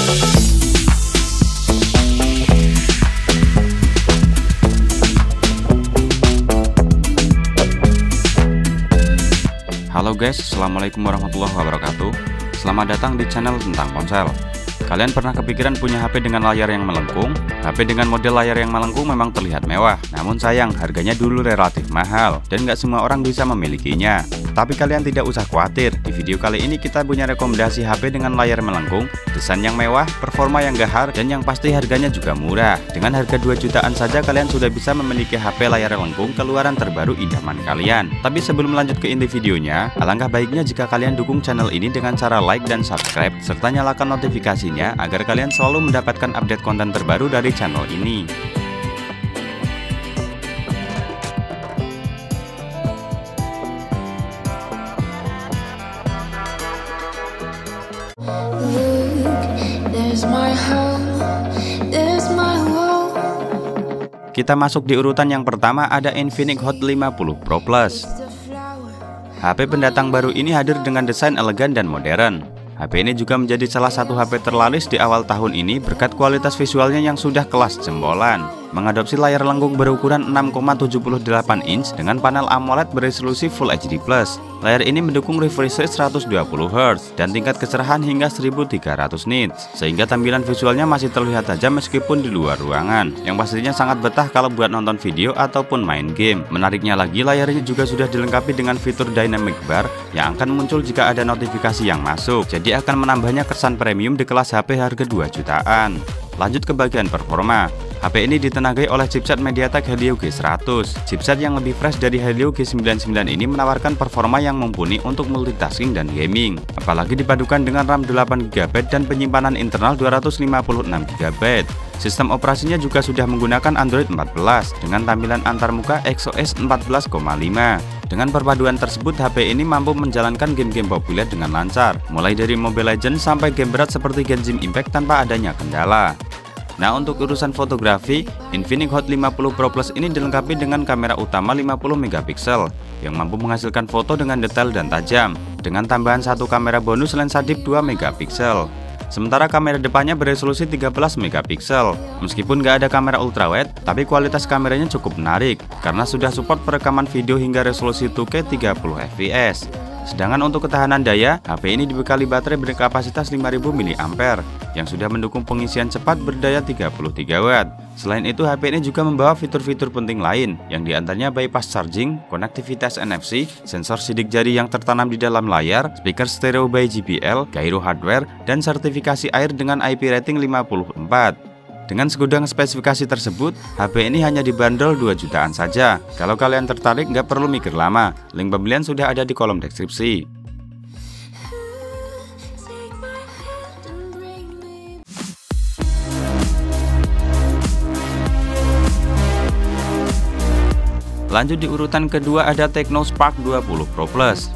Halo guys, assalamualaikum warahmatullahi wabarakatuh. Selamat datang di channel tentang ponsel. Kalian pernah kepikiran punya HP dengan layar yang melengkung? HP dengan model layar yang melengkung memang terlihat mewah, namun sayang harganya dulu relatif mahal dan nggak semua orang bisa memilikinya. Tapi kalian tidak usah khawatir, di video kali ini kita punya rekomendasi HP dengan layar melengkung, desain yang mewah, performa yang gahar, dan yang pasti harganya juga murah. Dengan harga 2 jutaan saja kalian sudah bisa memiliki HP layar melengkung keluaran terbaru idaman kalian. Tapi sebelum lanjut ke inti videonya, alangkah baiknya jika kalian dukung channel ini dengan cara like dan subscribe, serta nyalakan notifikasinya agar kalian selalu mendapatkan update konten terbaru dari channel ini. Kita masuk di urutan yang pertama, ada Infinix Hot 50 Pro Plus. HP pendatang baru ini hadir dengan desain elegan dan modern. HP ini juga menjadi salah satu HP terlaris di awal tahun ini berkat kualitas visualnya yang sudah kelas jempolan. Mengadopsi layar lengkung berukuran 6,78 inch dengan panel AMOLED beresolusi Full HD+. Layar ini mendukung refresh rate 120Hz dan tingkat kecerahan hingga 1300 nits, sehingga tampilan visualnya masih terlihat tajam meskipun di luar ruangan, yang pastinya sangat betah kalau buat nonton video ataupun main game. Menariknya lagi, layarnya juga sudah dilengkapi dengan fitur Dynamic Bar yang akan muncul jika ada notifikasi yang masuk, jadi akan menambahnya kesan premium di kelas HP harga 2 jutaan. Lanjut ke bagian performa. HP ini ditenagai oleh chipset MediaTek Helio G100. Chipset yang lebih fresh dari Helio G99 ini menawarkan performa yang mumpuni untuk multitasking dan gaming, apalagi dipadukan dengan RAM 8GB dan penyimpanan internal 256GB. Sistem operasinya juga sudah menggunakan Android 14 dengan tampilan antarmuka XOS 14,5. Dengan perpaduan tersebut, HP ini mampu menjalankan game-game populer dengan lancar, mulai dari Mobile Legends sampai game berat seperti Genshin Impact tanpa adanya kendala. Nah, untuk urusan fotografi, Infinix Hot 50 Pro Plus ini dilengkapi dengan kamera utama 50MP yang mampu menghasilkan foto dengan detail dan tajam, dengan tambahan satu kamera bonus lensa dip 2MP. Sementara kamera depannya beresolusi 13MP. Meskipun nggak ada kamera ultrawide, tapi kualitas kameranya cukup menarik karena sudah support perekaman video hingga resolusi 2K 30fps. Sedangkan untuk ketahanan daya, HP ini dibekali baterai berkapasitas 5000 mAh yang sudah mendukung pengisian cepat berdaya 33W. Selain itu, HP ini juga membawa fitur-fitur penting lain, yang diantaranya bypass charging, konektivitas NFC, sensor sidik jari yang tertanam di dalam layar, speaker stereo by JBL, gyro hardware, dan sertifikasi air dengan IP rating 54. Dengan segudang spesifikasi tersebut, HP ini hanya dibanderol 2 jutaan saja. Kalau kalian tertarik, nggak perlu mikir lama. Link pembelian sudah ada di kolom deskripsi. Lanjut di urutan kedua, ada Tecno Spark 20 Pro Plus.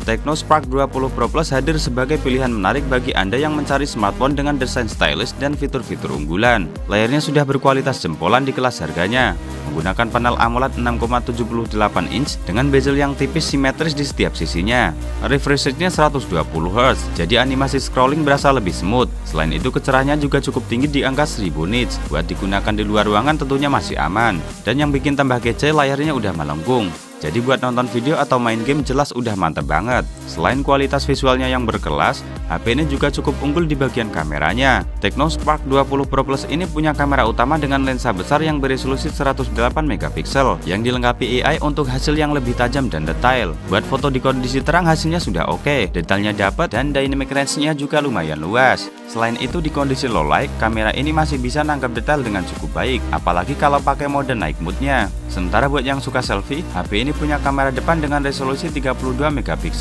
Tecno Spark 20 Pro Plus hadir sebagai pilihan menarik bagi Anda yang mencari smartphone dengan desain stylish dan fitur-fitur unggulan. Layarnya sudah berkualitas jempolan di kelas harganya, menggunakan panel AMOLED 6,78 inch dengan bezel yang tipis simetris di setiap sisinya. Refresh rate-nya 120Hz, jadi animasi scrolling berasa lebih smooth. Selain itu, kecerahannya juga cukup tinggi di angka 1000 nits. Buat digunakan di luar ruangan tentunya masih aman. Dan yang bikin tambah kece, layarnya udah melengkung. Jadi buat nonton video atau main game jelas udah mantep banget. Selain kualitas visualnya yang berkelas, HP ini juga cukup unggul di bagian kameranya. Tecno Spark 20 Pro Plus ini punya kamera utama dengan lensa besar yang beresolusi 108MP yang dilengkapi AI untuk hasil yang lebih tajam dan detail. Buat foto di kondisi terang hasilnya sudah oke, detailnya dapat dan dynamic range-nya juga lumayan luas. Selain itu, di kondisi low light, kamera ini masih bisa nangkap detail dengan cukup baik, apalagi kalau pakai mode night mode-nya. Sementara buat yang suka selfie, HP ini punya kamera depan dengan resolusi 32MP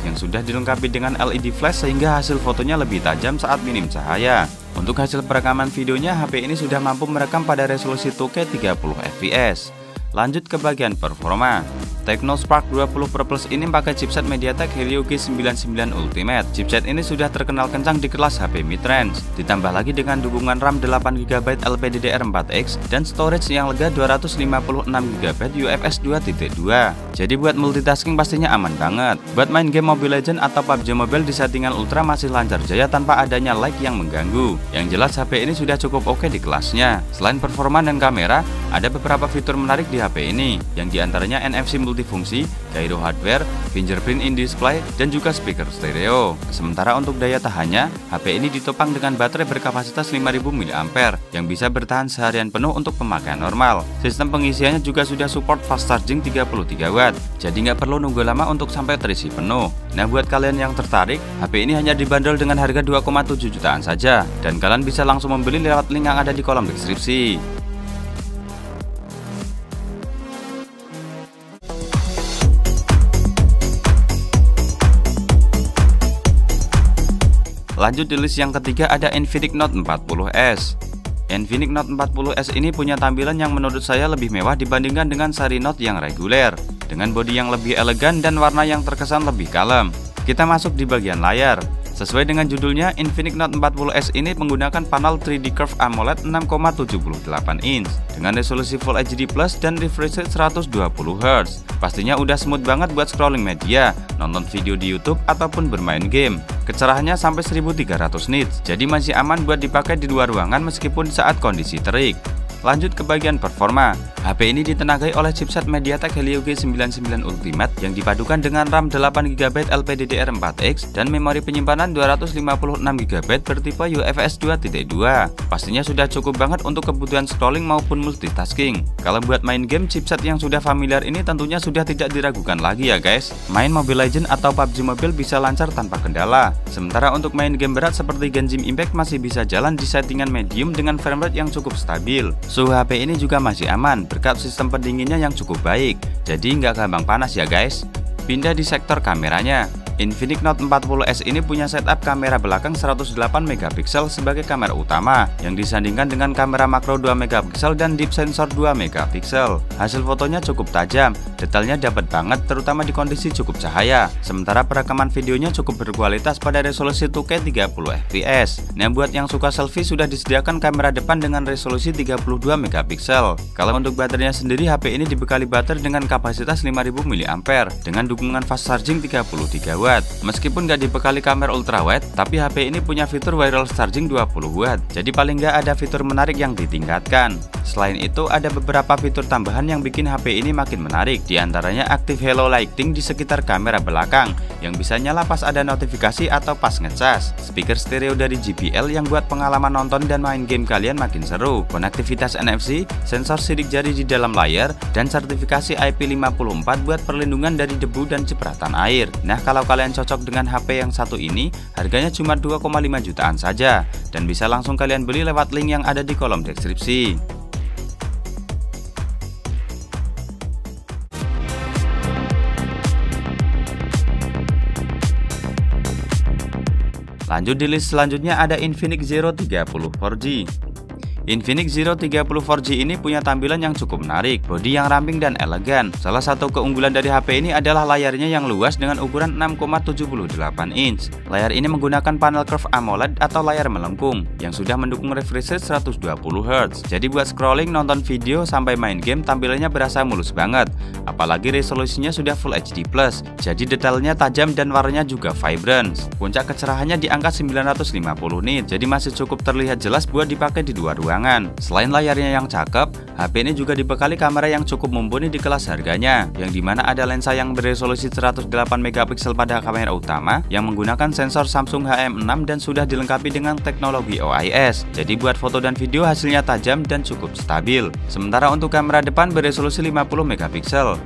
yang sudah dilengkapi dengan LED flash sehingga hasil fotonya lebih tajam saat minim cahaya. Untuk hasil perekaman videonya, HP ini sudah mampu merekam pada resolusi 2K 30fps. Lanjut ke bagian performa. Tecno Spark 20 Pro Plus ini pakai chipset MediaTek Helio G99 Ultimate. Chipset ini sudah terkenal kencang di kelas HP mid-range. Ditambah lagi dengan dukungan RAM 8GB LPDDR4X dan storage yang lega 256GB UFS 2.2. Jadi buat multitasking pastinya aman banget. Buat main game Mobile Legends atau PUBG Mobile di settingan ultra masih lancar jaya tanpa adanya lag yang mengganggu. Yang jelas HP ini sudah cukup oke di kelasnya. Selain performa dan kamera, ada beberapa fitur menarik di HP ini, yang diantaranya NFC multifungsi, gyro hardware, fingerprint in display, dan juga speaker stereo. Sementara untuk daya tahannya, HP ini ditopang dengan baterai berkapasitas 5000 mAh yang bisa bertahan seharian penuh untuk pemakaian normal. Sistem pengisiannya juga sudah support fast charging 33W, jadi nggak perlu nunggu lama untuk sampai terisi penuh. Nah, buat kalian yang tertarik, HP ini hanya dibanderol dengan harga 2,7 jutaan saja, dan kalian bisa langsung membeli lewat link yang ada di kolom deskripsi. Lanjut di list yang ketiga ada Infinix Note 40S. Infinix Note 40S ini punya tampilan yang menurut saya lebih mewah dibandingkan dengan seri Note yang reguler, dengan bodi yang lebih elegan dan warna yang terkesan lebih kalem. Kita masuk di bagian layar. Sesuai dengan judulnya, Infinix Note 40S ini menggunakan panel 3D Curve AMOLED 6,78 inch dengan resolusi Full HD Plus dan refresh rate 120Hz. Pastinya udah smooth banget buat scrolling media, nonton video di YouTube ataupun bermain game. Kecerahannya sampai 1300 nits, jadi masih aman buat dipakai di luar ruangan meskipun saat kondisi terik. Lanjut ke bagian performa. HP ini ditenagai oleh chipset MediaTek Helio G99 Ultimate yang dipadukan dengan RAM 8GB LPDDR4X dan memori penyimpanan 256GB bertipe UFS 2.2. Pastinya sudah cukup banget untuk kebutuhan scrolling maupun multitasking. Kalau buat main game, chipset yang sudah familiar ini tentunya sudah tidak diragukan lagi ya guys. Main Mobile Legends atau PUBG Mobile bisa lancar tanpa kendala. Sementara untuk main game berat seperti Genshin Impact masih bisa jalan di settingan medium dengan framerate yang cukup stabil. Suhu HP ini juga masih aman berkat sistem pendinginnya yang cukup baik, jadi nggak gampang panas ya guys. Pindah di sektor kameranya. Infinix Note 40S ini punya setup kamera belakang 108MP sebagai kamera utama yang disandingkan dengan kamera makro 2MP dan deep sensor 2MP. Hasil fotonya cukup tajam, detailnya dapat banget terutama di kondisi cukup cahaya. Sementara perekaman videonya cukup berkualitas pada resolusi 2K 30fps. Nah, buat yang suka selfie sudah disediakan kamera depan dengan resolusi 32MP. Kalau untuk baterainya sendiri, HP ini dibekali baterai dengan kapasitas 5000 mAh dengan dukungan fast charging 33W. Meskipun nggak dibekali kamera ultrawide, tapi HP ini punya fitur wireless charging 20W. Jadi paling nggak ada fitur menarik yang ditingkatkan. Selain itu, ada beberapa fitur tambahan yang bikin HP ini makin menarik. Di antaranya Active Hello Lighting di sekitar kamera belakang yang bisa nyala pas ada notifikasi atau pas ngecas. Speaker stereo dari JBL yang buat pengalaman nonton dan main game kalian makin seru. Konektivitas NFC, sensor sidik jari di dalam layar, dan sertifikasi IP54 buat perlindungan dari debu dan cipratan air. Nah, kalau kalian cocok dengan HP yang satu ini, harganya cuma 2,5 jutaan saja, dan bisa langsung kalian beli lewat link yang ada di kolom deskripsi. Lanjut di list selanjutnya ada Infinix Zero 30 4G. Infinix Zero 30 4G ini punya tampilan yang cukup menarik, bodi yang ramping dan elegan. Salah satu keunggulan dari HP ini adalah layarnya yang luas dengan ukuran 6,78 inch. Layar ini menggunakan panel Curve AMOLED atau layar melengkung yang sudah mendukung refresh rate 120Hz. Jadi buat scrolling, nonton video, sampai main game tampilannya berasa mulus banget. Apalagi resolusinya sudah Full HD Plus, jadi detailnya tajam dan warnanya juga vibrant. Puncak kecerahannya di angka 950 nit, jadi masih cukup terlihat jelas buat dipakai di luar ruangan. Selain layarnya yang cakep, HP ini juga dibekali kamera yang cukup mumpuni di kelas harganya, yang dimana ada lensa yang beresolusi 108MP pada kamera utama yang menggunakan sensor Samsung HM6 dan sudah dilengkapi dengan teknologi OIS. Jadi buat foto dan video hasilnya tajam dan cukup stabil. Sementara untuk kamera depan beresolusi 50MP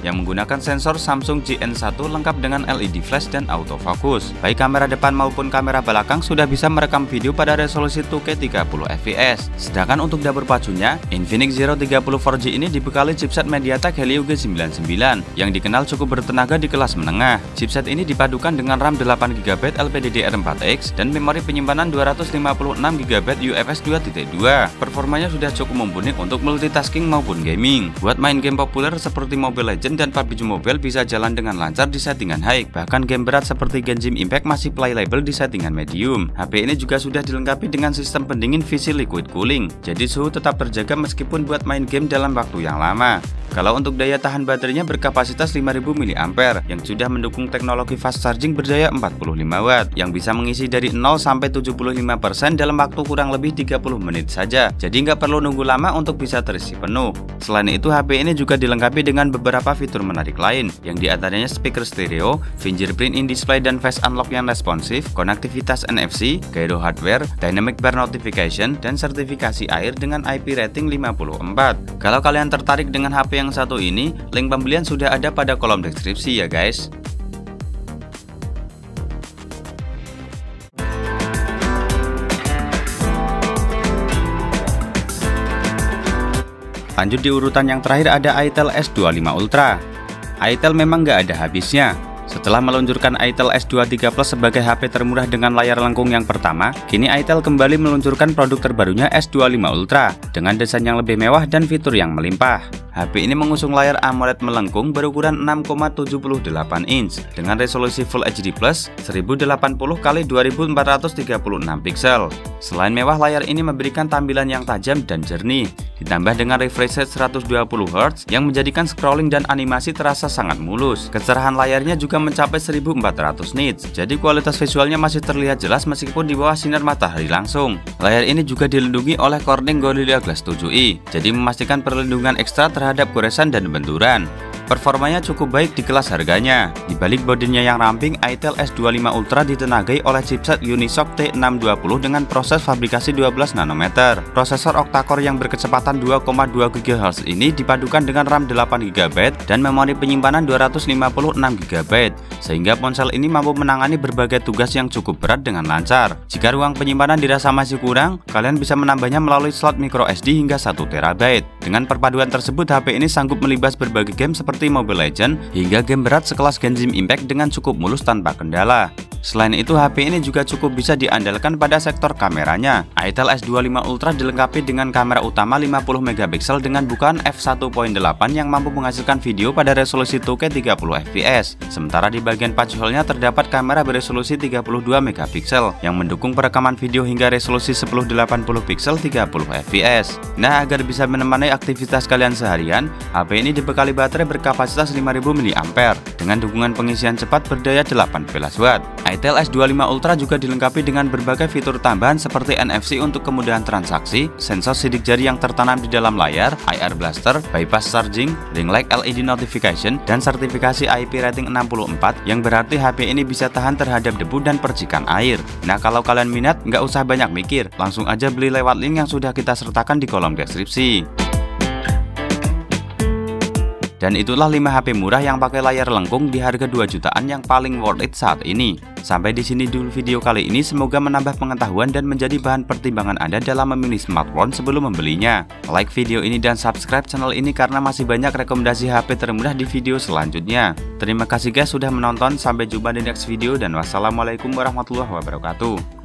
yang menggunakan sensor Samsung GN1 lengkap dengan LED flash dan autofocus. Baik kamera depan maupun kamera belakang sudah bisa merekam video pada resolusi 2K 30fps. Sedangkan Sedangkan untuk dapur pacunya, Infinix Zero 30 4G ini dibekali chipset MediaTek Helio G99 yang dikenal cukup bertenaga di kelas menengah. Chipset ini dipadukan dengan RAM 8GB LPDDR4X dan memori penyimpanan 256GB UFS 2.2. Performanya sudah cukup mumpuni untuk multitasking maupun gaming. Buat main game populer seperti Mobile Legends dan PUBG Mobile bisa jalan dengan lancar di settingan high. Bahkan game berat seperti Genshin Impact masih playable di settingan medium. HP ini juga sudah dilengkapi dengan sistem pendingin VC Liquid Cooling, jadi suhu tetap terjaga meskipun buat main game dalam waktu yang lama. Kalau untuk daya tahan baterainya berkapasitas 5000 mAh yang sudah mendukung teknologi fast charging berdaya 45 Watt yang bisa mengisi dari 0 sampai 75% dalam waktu kurang lebih 30 menit saja. Jadi nggak perlu nunggu lama untuk bisa terisi penuh. Selain itu, HP ini juga dilengkapi dengan beberapa fitur menarik lain, yang diantaranya speaker stereo, fingerprint in display dan face unlock yang responsif, konektivitas NFC, gyro hardware, dynamic bar notification, dan sertifikasi air dengan IP rating 54. Kalau kalian tertarik dengan HP yang satu ini, link pembelian sudah ada pada kolom deskripsi ya guys. Lanjut di urutan yang terakhir ada Itel S25 Ultra. Itel memang nggak ada habisnya. Setelah meluncurkan Itel S23 Plus sebagai HP termurah dengan layar lengkung yang pertama, kini Itel kembali meluncurkan produk terbarunya S25 Ultra dengan desain yang lebih mewah dan fitur yang melimpah. HP ini mengusung layar AMOLED melengkung berukuran 6,78 inch dengan resolusi Full HD Plus 1080x2436 piksel. Selain mewah, layar ini memberikan tampilan yang tajam dan jernih, ditambah dengan refresh rate 120Hz yang menjadikan scrolling dan animasi terasa sangat mulus. Kecerahan layarnya juga mencapai 1400 nits, jadi kualitas visualnya masih terlihat jelas meskipun di bawah sinar matahari langsung. Layar ini juga dilindungi oleh Corning Gorilla Glass 7i, jadi memastikan perlindungan ekstra terhadap goresan dan benturan. Performanya cukup baik di kelas harganya. Di balik bodinya yang ramping, Itel S25 Ultra ditenagai oleh chipset Unisoc T620 dengan proses fabrikasi 12 nanometer. Prosesor octa-core yang berkecepatan 2,2 GHz ini dipadukan dengan RAM 8GB dan memori penyimpanan 256GB, sehingga ponsel ini mampu menangani berbagai tugas yang cukup berat dengan lancar. Jika ruang penyimpanan dirasa masih kurang, kalian bisa menambahnya melalui slot microSD hingga 1TB. Dengan perpaduan tersebut, HP ini sanggup melibas berbagai game seperti Mobile Legends hingga game berat sekelas Genshin Impact dengan cukup mulus tanpa kendala. Selain itu, HP ini juga cukup bisa diandalkan pada sektor kameranya. Itel S25 Ultra dilengkapi dengan kamera utama 50MP dengan bukaan f1.8 yang mampu menghasilkan video pada resolusi 2K 30fps. Sementara di bagian pacuholnya terdapat kamera beresolusi 32MP yang mendukung perekaman video hingga resolusi 1080p 30fps. Nah, agar bisa menemani aktivitas kalian seharian, HP ini dibekali baterai berkapasitas 5000 mAh dengan dukungan pengisian cepat berdaya 18 Watt. Itel S25 Ultra juga dilengkapi dengan berbagai fitur tambahan seperti NFC untuk kemudahan transaksi, sensor sidik jari yang tertanam di dalam layar, IR blaster, bypass charging, ring light LED notification, dan sertifikasi IP rating 64 yang berarti HP ini bisa tahan terhadap debu dan percikan air. Nah, kalau kalian minat, nggak usah banyak mikir, langsung aja beli lewat link yang sudah kita sertakan di kolom deskripsi. Dan itulah 5 HP murah yang pakai layar lengkung di harga 2 jutaan yang paling worth it saat ini. Sampai di sini dulu video kali ini, semoga menambah pengetahuan dan menjadi bahan pertimbangan Anda dalam memilih smartphone sebelum membelinya. Like video ini dan subscribe channel ini karena masih banyak rekomendasi HP termurah di video selanjutnya. Terima kasih guys sudah menonton, sampai jumpa di next video dan wassalamualaikum warahmatullahi wabarakatuh.